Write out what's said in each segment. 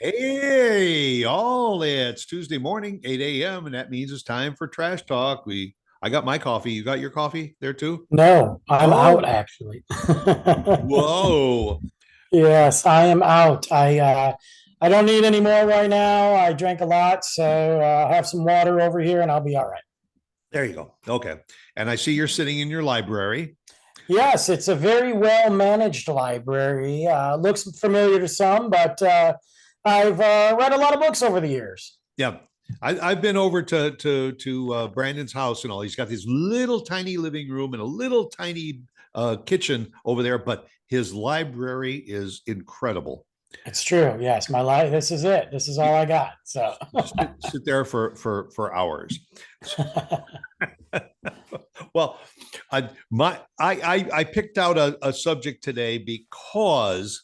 Hey, all it's Tuesday morning, 8 a.m., and that means it's time for Trash Talk. I got my coffee. You got your coffee there too? No, I'm out Oh, actually. whoa. Yes, I am out. I don't need any more right now. I drank a lot, so I'll have some water over here and I'll be all right. There you go. Okay. And I see you're sitting in your library. Yes, it's a very well managed library. Looks familiar to some, but I've read a lot of books over the years. Yeah. I've been over to Brandon's house and all. He's got this little tiny living room and a little tiny kitchen over there, but his library is incredible. It's true. Yes, my life. This is it. This is all I got. So, Sit there for hours. Well, I picked out a subject today because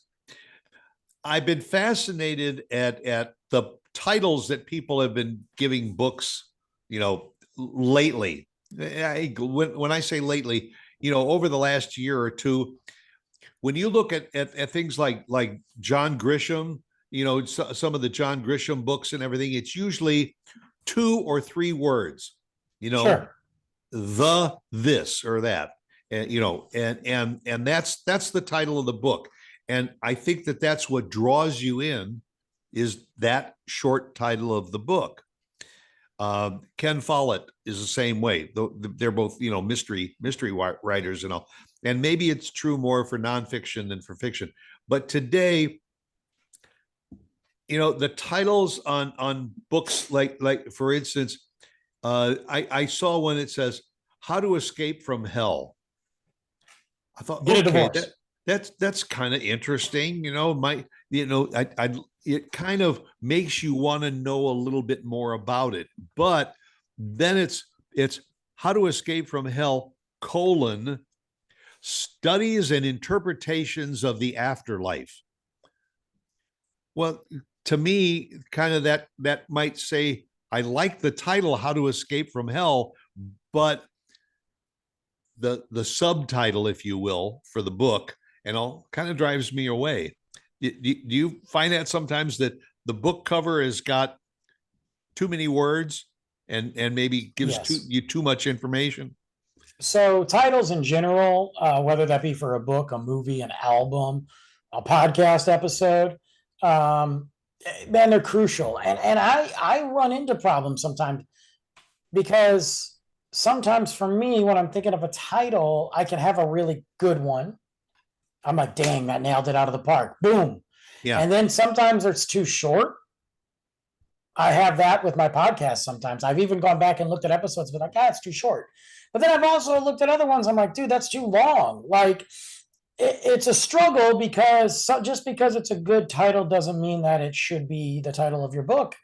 I've been fascinated at the titles that people have been giving books, lately. When I say lately, over the last year or two, when you look at things like John Grisham, some of the John Grisham books and everything, it's usually two or three words, you know, sure. the this or that, and that's the title of the book, and I think that's what draws you in, is that short title of the book. Ken Follett is the same way. They're both mystery writers and all, and maybe it's true more for nonfiction than for fiction. But today, the titles on books, like for instance, I saw one that says "How to Escape from Hell." I thought, Get a okay, divorce. that's kind of interesting. I it kind of makes you want to know a little bit more about it. But then it's "How to Escape from Hell: Studies and Interpretations of the Afterlife." Well, to me, kind of that might say, I like the title "How to Escape from Hell," but the subtitle, if you will, for the book and all kind of drives me away. Do you find that sometimes that the book cover has got too many words and maybe gives Yes. too much information? So titles in general, whether that be for a book, a movie, an album, a podcast episode, um, man, they're crucial. And I run into problems sometimes because sometimes for me, when I'm thinking of a title, I can have a really good one. I'm like, dang, that nailed it out of the park. Boom. Yeah. And then sometimes it's too short. I have that with my podcast sometimes. I've even gone back and looked at episodes, but like, it's too short. But then I've also looked at other ones. I'm like, dude, that's too long. Like, it's a struggle because just because it's a good title doesn't mean that it should be the title of your book.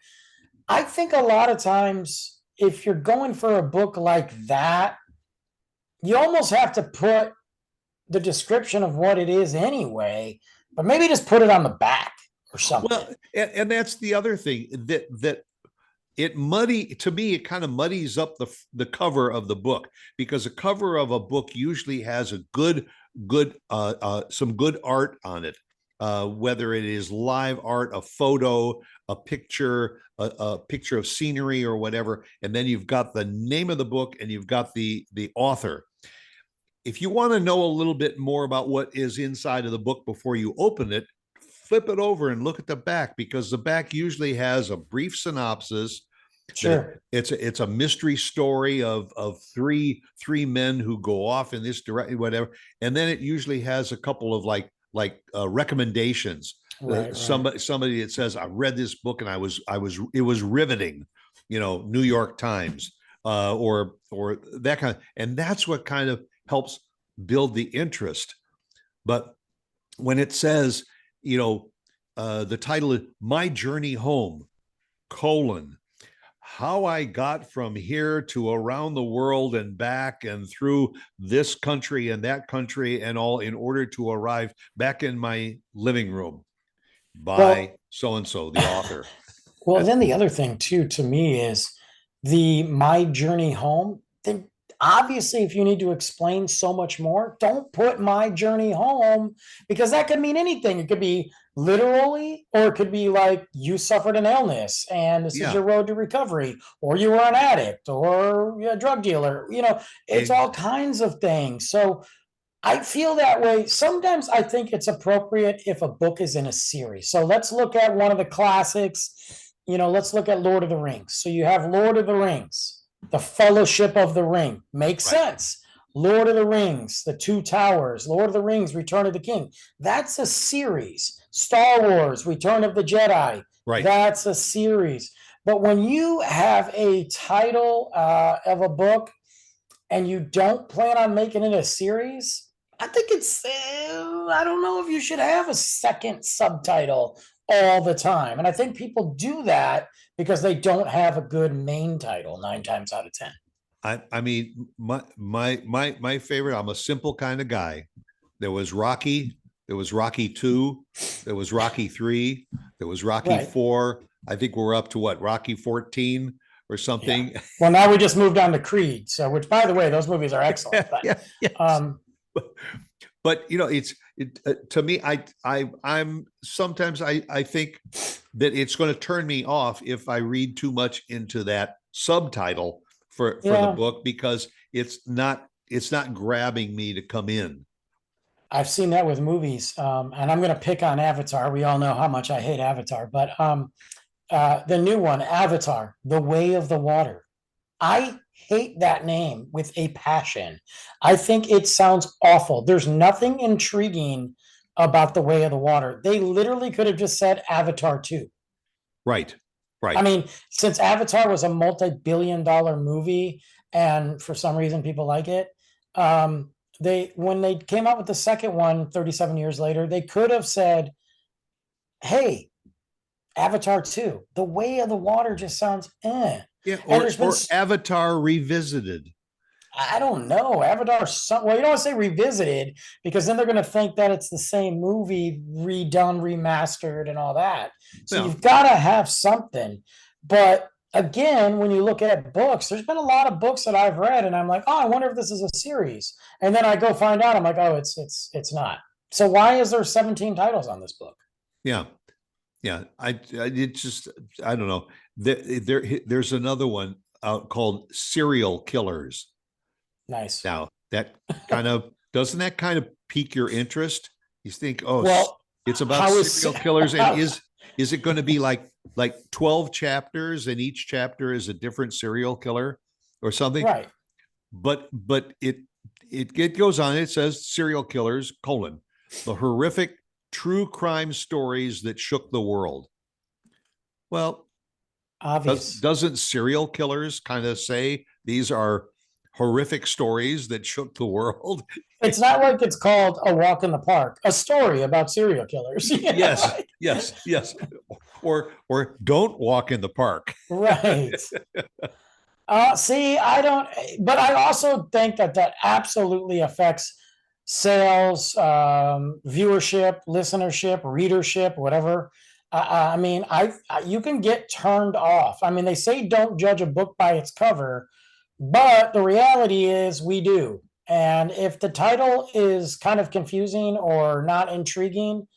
I think a lot of times, if you're going for a book like that, you almost have to put the description of what it is anyway, but maybe just put it on the back or something. Well, and that's the other thing that to me, it kind of muddies up the cover of the book, because the cover of a book usually has a good some good art on it, whether it is live art, a photo, a picture, a picture of scenery or whatever, and then you've got the name of the book and you've got the author. If you want to know a little bit more about what is inside of the book before you open it, flip it over and look at the back, because the back usually has a brief synopsis, that Sure. it's a mystery story of three men who go off in this direction, whatever, and then it usually has a couple of recommendations. Right, right. Somebody that says, "I read this book and it was riveting," New York Times, or that kind of, and that's what kind of helps build the interest. But when it says, the title is "My Journey Home: colon how I got from here to around the world and back and through this country and that country and all, in order to arrive back in my living room," by Well, so and so, the author. well, then the other thing too to me is the my journey home. Then Obviously, if you need to explain so much more, don't put my journey home, because that could mean anything. It could be literally, or it could be like you suffered an illness and this is Yeah. your road to recovery, or you were an addict or a drug dealer. It's Ex- all kinds of things. So I feel that way. Sometimes I think it's appropriate if a book is in a series. So let's look at one of the classics. Let's look at Lord of the Rings. So you have Lord of the Rings, the Fellowship of the Ring. Makes Right. sense. Lord of the Rings, the Two Towers, Lord of the Rings, Return of the King. That's a series. Star Wars, Return of the Jedi. Right. That's a series. But when you have a title of a book and you don't plan on making it a series, I think I don't know if you should have a second subtitle all the time. And I think people do that because they don't have a good main title 9 times out of 10. I mean, my favorite, I'm a simple kind of guy. There was Rocky, there was Rocky 2, there was Rocky 3, there was Rocky Right. 4. I think we're up to what, Rocky 14 or something. Well, now we just moved on to Creed. So, which by the way, those movies are excellent. But, Yeah, yeah. But to me, I'm sometimes I think that it's going to turn me off if I read too much into that subtitle for the Yeah. book, because it's not grabbing me to come in. I've seen that with movies. And I'm going to pick on Avatar. We all know how much I hate Avatar, but the new one, Avatar, The Way of the Water. I hate that name with a passion. I think it sounds awful. There's nothing intriguing about The Way of the Water. They literally could have just said Avatar 2. Right. Right. I mean, since Avatar was a multi-billion-dollar movie, and for some reason people like it, when they came out with the second one 37 years later, they could have said, hey, Avatar 2, The Way of the Water just sounds Yeah. And Or Avatar Revisited. I don't know. Avatar, well, you don't want to say revisited, because then they're going to think that it's the same movie redone, remastered, and all that. So Yeah. you've got to have something. But again, when you look at books, there's been a lot of books that I've read, and I'm like, oh, I wonder if this is a series. And then I go find out, I'm like, oh, it's not. So why is there 17 titles on this book? Yeah. Yeah. It just, I don't know. There's another one out called Serial Killers. Nice. Now that doesn't that kind of pique your interest? You think, oh, Well, it's about serial killers, and is it going to be like 12 chapters, and each chapter is a different serial killer or something? Right. But it goes on. It says serial killers, the horrific true crime stories that shook the world. Well, Obvious. doesn't serial killers kind of say these are horrific stories that shook the world? It's not like it's called A Walk in the Park, a story about serial killers. Yes, yes. Or don't walk in the park. Right. See, I don't, but I also think that absolutely affects sales, viewership, listenership, readership, whatever. I mean, you can get turned off. I mean, they say don't judge a book by its cover, but the reality is we do. And if the title is kind of confusing or not intriguing,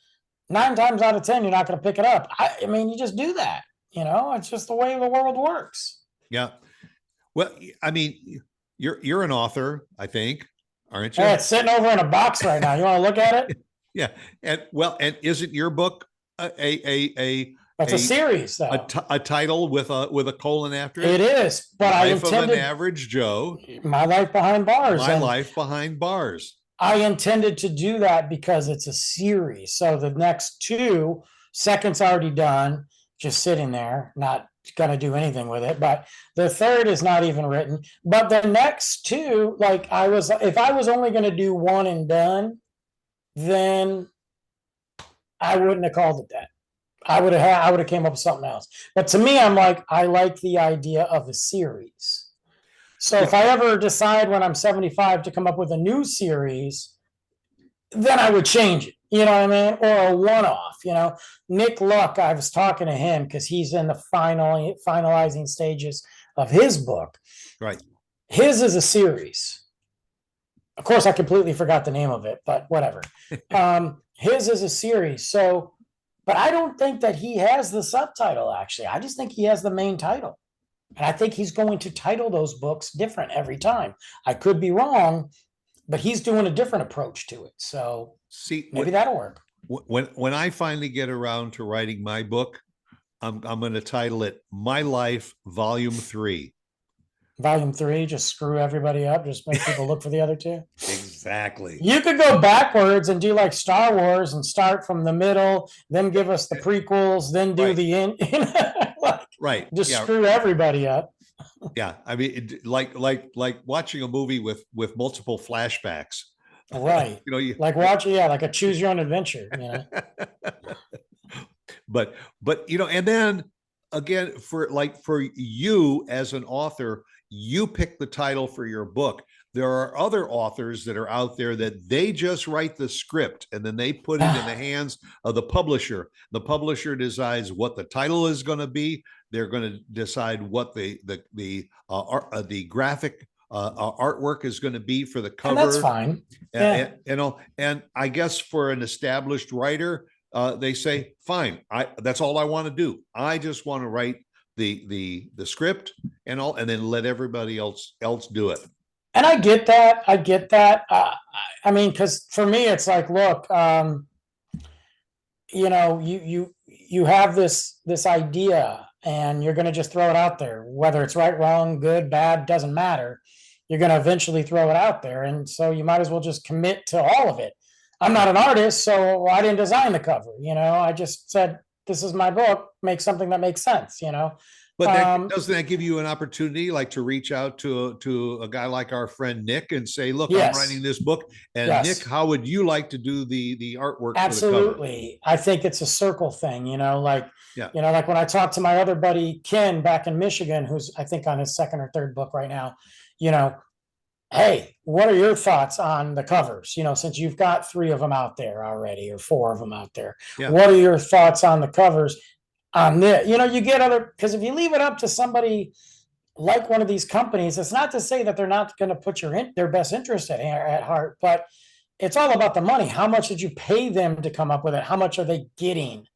9 times out of 10, you're not going to pick it up. I mean, you just do that. It's just the way the world works. Yeah. Well, I mean, you're an author, I think, aren't you? Yeah, it's sitting over in a box right now. You want to look at it? Yeah. And isn't your book That's a series, though. a title with a colon after it? It is, but I Life of intended an Average Joe. My Life Behind Bars. My Life Behind Bars. I intended to do that because it's a series. So the next two, second's already done, just sitting there, not going to do anything with it. But the third is not even written. But the next two, if I was only going to do one and done, then I wouldn't have called it that. I would have came up with something else. But to me, I'm like, I like the idea of a series. So if I ever decide when I'm 75 to come up with a new series, then I would change it. You know what I mean? Or a one-off. Nick Luck, I was talking to him because he's in the finalizing stages of his book. Right. His is a series. Of course, I completely forgot the name of it, but whatever. His is a series. So, but I don't think that he has the subtitle, actually. I just think he has the main title. And I think he's going to title those books different every time. I could be wrong, but he's doing a different approach to it. So See, maybe that'll work. when I finally get around to writing my book, I'm going to title it My Life Volume 3. Volume 3, just screw everybody up, just make people look for the other two. Exactly. You could go backwards and do like Star Wars and start from the middle, then give us the prequels, then do Right. the end. Like, Right. just Yeah. screw everybody up. Yeah. I mean, like watching a movie with multiple flashbacks. Right. You know, you Like watch, yeah, like a choose your own adventure, you know. but you know, and then again, for you as an author, you pick the title for your book. There are other authors that are out there that they just write the script and then they put it in the hands of the publisher. The publisher decides what the title is going to be. They're going to decide what the graphic artwork is going to be for the cover. And that's fine. And, you know, and I guess for an established writer, they say, fine, that's all I want to do. I just want to write the script and all, and then let everybody else do it. And I get that. I get that. I mean, because for me, it's like, look, you know, you have this idea, and you're going to just throw it out there, whether it's right, wrong, good, bad, doesn't matter. You're going to eventually throw it out there, and so you might as well just commit to all of it. I'm not an artist, so I didn't design the cover. You know, I just said, this is my book. Make something that makes sense. You know. But doesn't that give you an opportunity, like to reach out to a guy like our friend Nick and say, "Look, yes. I'm writing this book, and yes. Nick, how would you like to do the artwork?" Absolutely, I think it's a circle thing. You know, like yeah. you know, like when I talked to my other buddy Ken back in Michigan, who's I think on his second or third book right now. You know, hey, what are your thoughts on the covers? You know, since you've got 3 of them out there already, or 4 of them out there, yeah. What are your thoughts on the covers? On this, you know, you get other, because if you leave it up to somebody like one of these companies, it's not to say that they're not going to put their best interest at heart, but it's all about the money. How much did you pay them to come up with it? How much are they getting?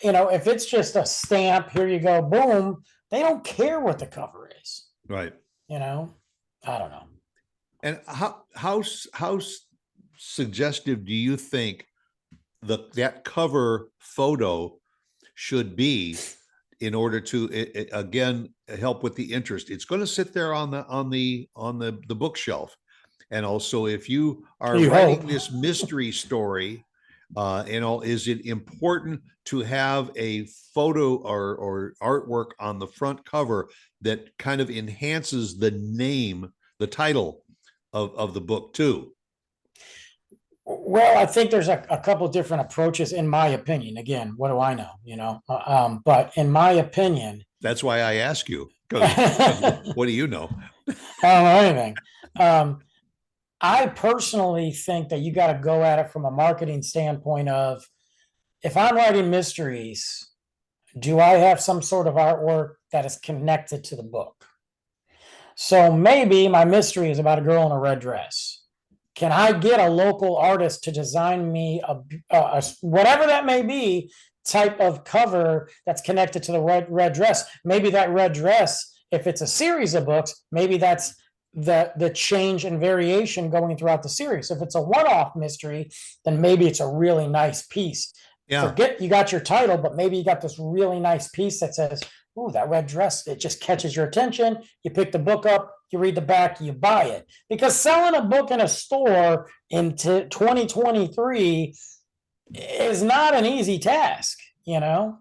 You know, if it's just a stamp, here you go, boom, they don't care what the cover is. Right. You know, I don't know. And how suggestive do you think that cover photo should be in order to again help with the interest? It's going to sit there on the bookshelf, and also if you are writing this mystery story, you know, is it important to have a photo or artwork on the front cover that kind of enhances the title of the book too? Well, I think there's a couple different approaches, in my opinion. Again, what do I know? You know, but in my opinion, that's why I ask you. What do you know? I don't know anything. I personally think that you got to go at it from a marketing standpoint of, if I'm writing mysteries, do I have some sort of artwork that is connected to the book? So maybe my mystery is about a girl in a red dress. Can I get a local artist to design me a whatever that may be type of cover that's connected to the red dress? Maybe that red dress, if it's a series of books, maybe that's the change and variation going throughout the series. If it's a one-off mystery, then maybe it's a really nice piece. Yeah. Forget you got your title, but maybe you got this really nice piece that says, "Ooh, that red dress," it just catches your attention. You pick the book up, you read the back, you buy it. Because selling a book in a store into 2023 is not an easy task, you know?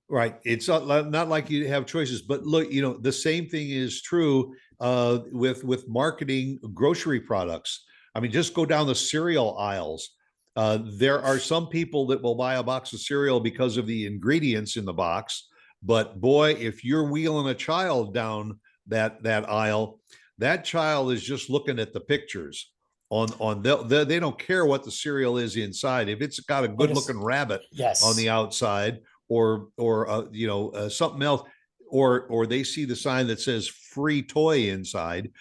Right. It's not like you have choices, but look, you know, the same thing is true with marketing grocery products. I mean, just go down the cereal aisles. There are some people that will buy a box of cereal because of the ingredients in the box. But boy, if you're wheeling a child down that aisle, that child is just looking at the pictures they don't care what the cereal is inside. If it's got a good looking rabbit yes. on the outside or you know, something else, or they see the sign that says free toy inside.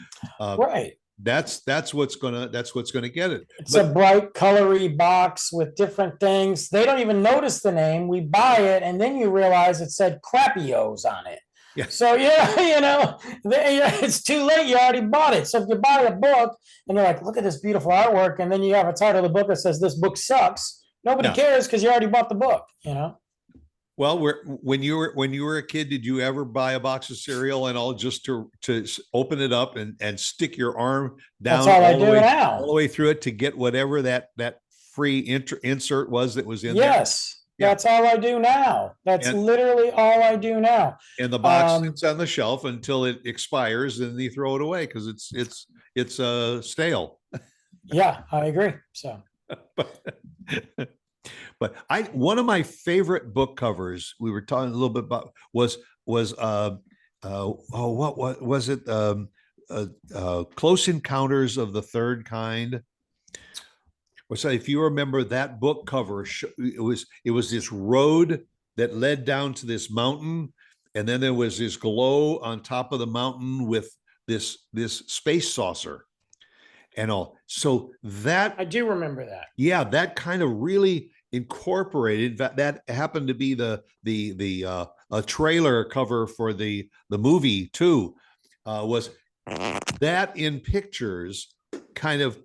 Right. That's what's gonna get it. It's a bright, colory box with different things. They don't even notice the name. We buy it, and then you realize it said Crappios on it. Yeah. So yeah, it's too late. You already bought it. So if you buy a book and you're like, look at this beautiful artwork, and then you have a title of the book that says this book sucks, nobody cares because you already bought the book. Well, when you were a kid, did you ever buy a box of cereal and all just to open it up and stick your arm down That's all I do now. all the way through it to get whatever that free insert was that was in there? Yes. That's all I do now. That's literally all I do now. And the box sits on the shelf until it expires, and you throw it away because it's stale. Yeah, I agree. So, but one of my favorite book covers we were talking a little bit about was what was it? Close Encounters of the Third Kind. So if you remember that book cover, it was this road that led down to this mountain, and then there was this glow on top of the mountain with this space saucer and all. So that I do remember that. Yeah, that kind of really incorporated that happened to be a trailer cover for the movie too. Was that in pictures kind of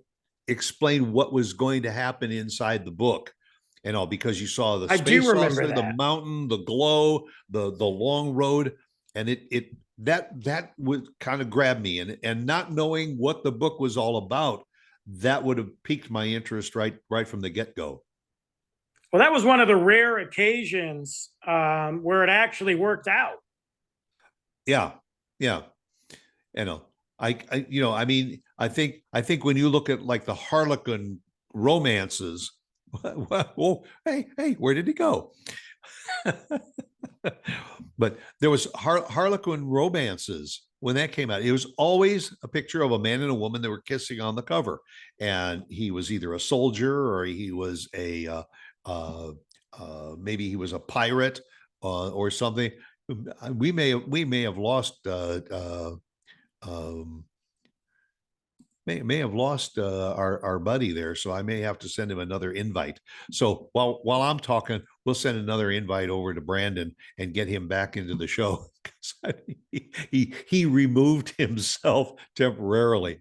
explain what was going to happen inside the book and all, because you saw the space saucer, the mountain, the glow, the long road, and that would kind of grab me, and not knowing what the book was all about, that would have piqued my interest right from the get-go. Well, that was one of the rare occasions where it actually worked out. Yeah. I think when you look at like the Harlequin romances, well, hey, where did he go? But there was Harlequin romances when that came out. It was always a picture of a man and a woman that were kissing on the cover, and he was either a soldier or he was maybe he was a pirate or something. We may have lost may have lost our buddy there, so I may have to send him another invite. So while I'm talking, we'll send another invite over to Brandon and get him back into the show. He removed himself temporarily,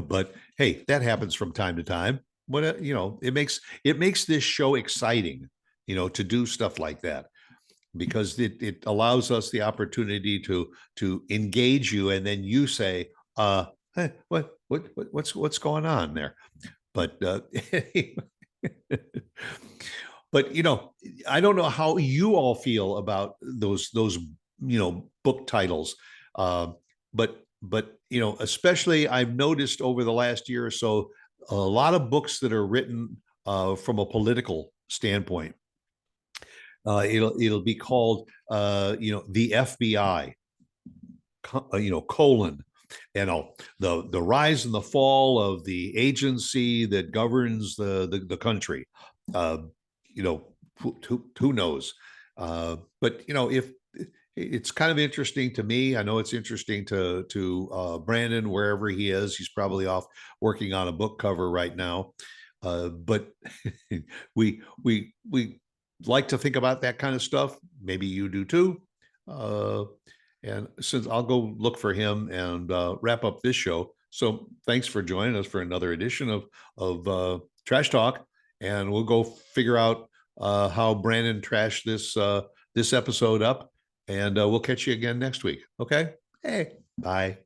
but hey, that happens from time to time. What it makes this show exciting, to do stuff like that, because it allows us the opportunity to engage you, and then you say, hey, what's going on there? But but I don't know how you all feel about those book titles, but especially I've noticed over the last year or so a lot of books that are written from a political standpoint. It'll be called the FBI, colon, the rise and the fall of the agency that governs the country. Who knows? But if it's kind of interesting to me, I know it's interesting to Brandon, wherever he is. He's probably off working on a book cover right now. But we like to think about that kind of stuff. Maybe you do too. And since I'll go look for him and wrap up this show. So thanks for joining us for another edition of Trash Talk, and we'll go figure out how Brandon trashed this episode up, and we'll catch you again next week. Okay? Hey, bye.